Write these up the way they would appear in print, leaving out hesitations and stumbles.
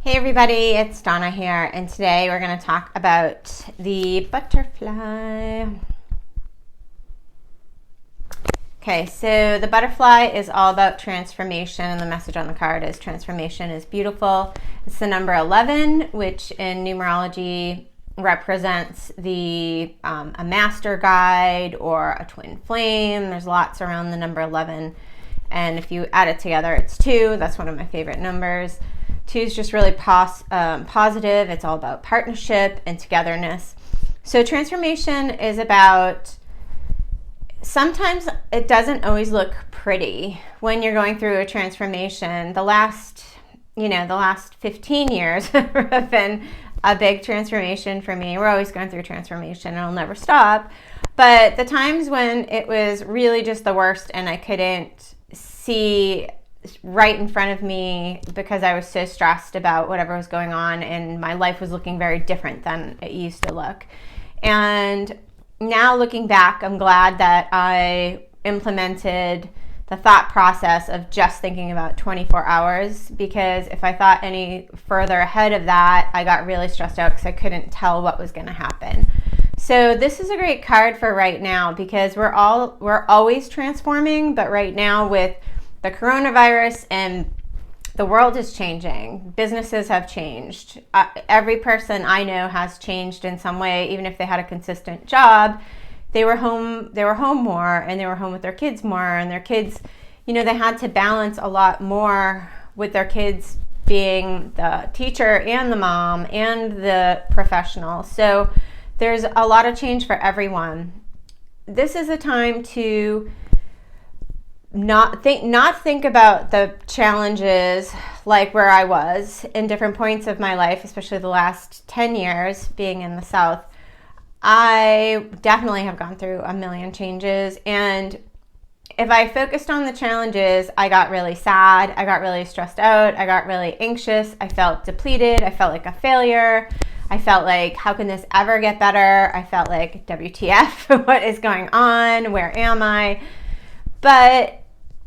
Hey everybody, it's Donna here, and today we're going to talk about the butterfly. Okay, so the butterfly is all about transformation, and the message on the card is transformation is beautiful. It's the number 11, which in numerology represents the a master guide or a twin flame. There's lots around the number 11, and if you add it together, it's 2. That's one of my favorite numbers. 2 is just really positive. It's all about partnership and togetherness. So transformation is about, sometimes it doesn't always look pretty when you're going through a transformation. The last 15 years have been a big transformation for me. We're always going through transformation and it'll never stop. But the times when it was really just the worst and I couldn't see right in front of me because I was so stressed about whatever was going on and my life was looking very different than it used to look. And now looking back, I'm glad that I implemented the thought process of just thinking about 24 hours, because if I thought any further ahead of that, I got really stressed out because I couldn't tell what was going to happen. So this is a great card for right now, because we're always transforming, but right now with the coronavirus and the world is changing. Businesses have changed. Every person I know has changed in some way. Even if they had a consistent job, they were home more, and they were home with their kids more, and their kids, they had to balance a lot more with their kids being the teacher and the mom and the professional. So there's a lot of change for everyone. This is a time to not think about the challenges like where I was in different points of my life, especially the last 10 years being in the South. I definitely have gone through a million changes, and if I focused on the challenges, I got really sad, I got really stressed out, I got really anxious, I felt depleted, I felt like a failure, I felt like, how can this ever get better? I felt like, WTF, what is going on? Where am I? But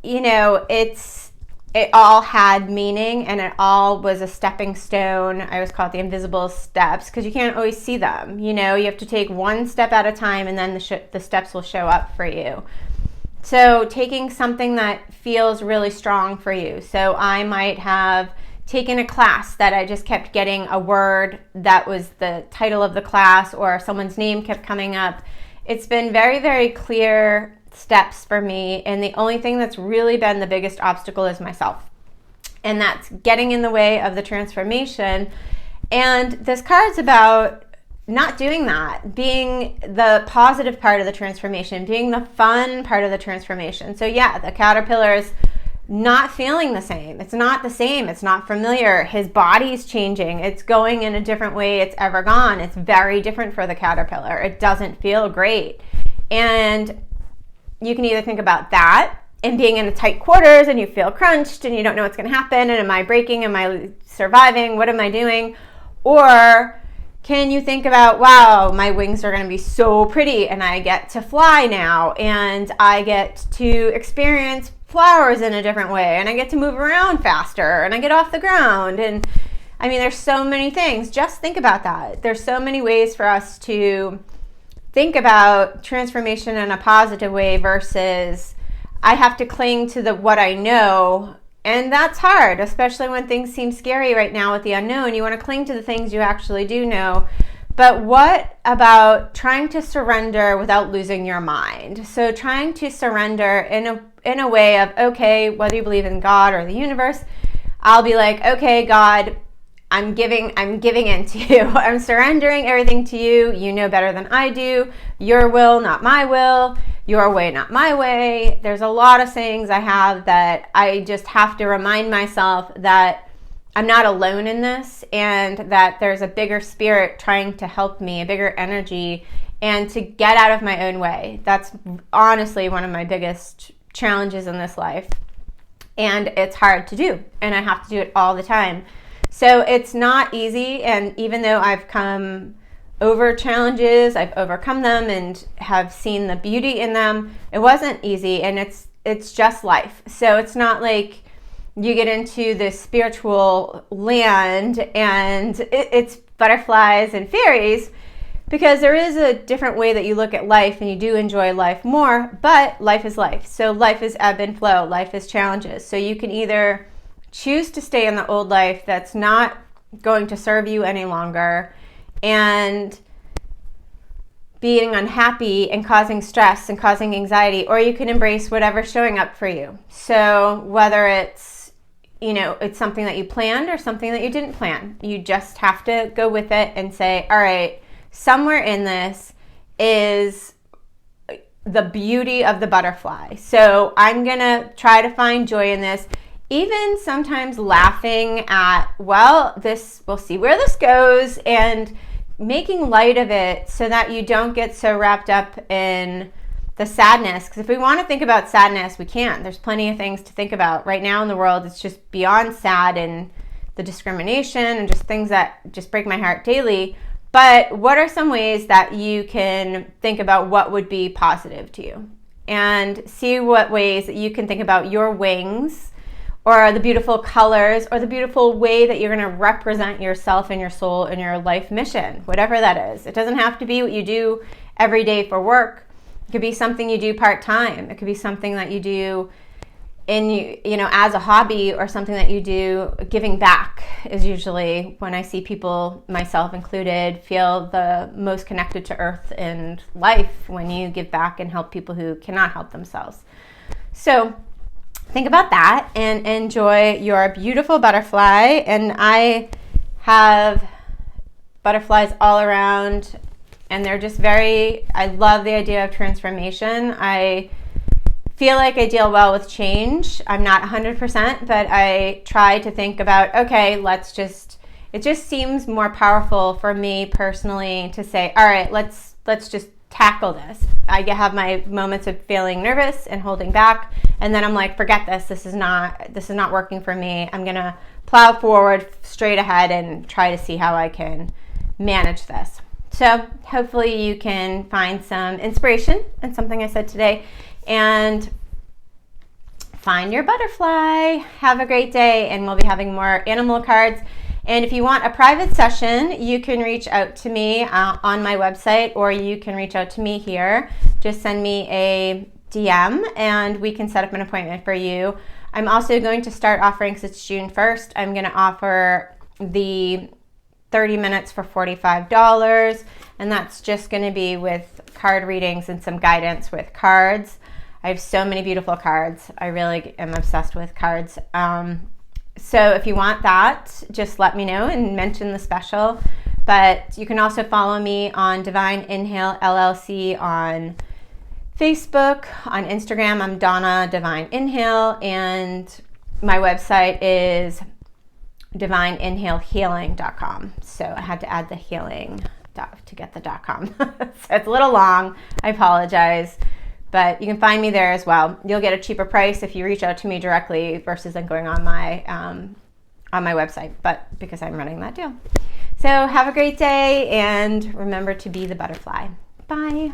it all had meaning, and it all was a stepping stone. I always call it the invisible steps, because you can't always see them. You have to take one step at a time, and then the steps will show up for you. So taking something that feels really strong for you. So I might have taken a class that I just kept getting a word that was the title of the class, or someone's name kept coming up. It's been very, very clear steps for me, and the only thing that's really been the biggest obstacle is myself, and that's getting in the way of the transformation. And this card's about not doing that, being the positive part of the transformation, being the fun part of the transformation. So yeah, the caterpillar is not feeling the same. It's not the same. It's not familiar. His body's changing. It's going in a different way it's ever gone. It's very different for the caterpillar. It doesn't feel great. And you can either think about that and being in a tight quarters and you feel crunched and you don't know what's going to happen, and am I breaking? Am I surviving? What am I doing? Or can you think about, wow, my wings are going to be so pretty, and I get to fly now, and I get to experience flowers in a different way, and I get to move around faster, and I get off the ground. And I mean, there's so many things. Just think about that. There's so many ways for us to think about transformation in a positive way versus I have to cling to what I know. And that's hard, especially when things seem scary right now with the unknown. You want to cling to the things you actually do know. But what about trying to surrender without losing your mind? So trying to surrender in a way of, okay, whether you believe in God or the universe, I'll be like, okay, God, I'm giving in to you. I'm surrendering everything to you. You know better than I do. Your will, not my will. Your way, not my way. There's a lot of sayings I have that I just have to remind myself that I'm not alone in this, and that there's a bigger spirit trying to help me, a bigger energy, and to get out of my own way. That's honestly one of my biggest challenges in this life. And it's hard to do, and I have to do it all the time. So it's not easy, and even though I've come over challenges, I've overcome them and have seen the beauty in them, it wasn't easy, and it's just life. So it's not like you get into this spiritual land, and it's butterflies and fairies, because there is a different way that you look at life, and you do enjoy life more, but life is life. So life is ebb and flow. Life is challenges. So you can either choose to stay in the old life that's not going to serve you any longer and being unhappy and causing stress and causing anxiety, or you can embrace whatever's showing up for you. So whether it's, it's something that you planned or something that you didn't plan, you just have to go with it and say, all right, somewhere in this is the beauty of the butterfly. So I'm going to try to find joy in this, even sometimes laughing at, we'll see where this goes, and making light of it so that you don't get so wrapped up in the sadness. Because if we want to think about sadness, we can. There's plenty of things to think about. Right now in the world, it's just beyond sad, and the discrimination and just things that just break my heart daily. But what are some ways that you can think about what would be positive to you? And see what ways that you can think about your wings, or the beautiful colors, or the beautiful way that you're going to represent yourself and your soul and your life mission, whatever that is. It doesn't have to be what you do every day for work. It could be something you do part-time. It could be something that you do as a hobby, or something that you do. Giving back is usually when I see people, myself included, feel the most connected to earth and life, when you give back and help people who cannot help themselves. So think about that and enjoy your beautiful butterfly. And I have butterflies all around, and they're just I love the idea of transformation. I feel like I deal well with change. I'm not 100%, but I try to think about, okay, it just seems more powerful for me personally to say, all right, let's just tackle this. I have my moments of feeling nervous and holding back, and then I'm like, forget this. This is not working for me. I'm gonna plow forward straight ahead and try to see how I can manage this. So hopefully you can find some inspiration in something I said today, and find your butterfly. Have a great day, and we'll be having more animal cards. And if you want a private session, you can reach out to me on my website, or you can reach out to me here. Just send me a DM and we can set up an appointment for you. I'm also going to start offering, because it's June 1st, I'm going to offer the 30 minutes for $45, and that's just going to be with card readings and some guidance with cards. I have so many beautiful cards. I really am obsessed with cards. So if you want that, just let me know and mention the special. But you can also follow me on Divine Inhale LLC on Facebook. On Instagram, I'm Donna Divine Inhale, and my website is divineinhalehealing.com. So I had to add the healing to get the .com. So it's a little long. I apologize. But you can find me there as well. You'll get a cheaper price if you reach out to me directly versus then going on my website, but because I'm running that deal. So have a great day, and remember to be the butterfly. Bye.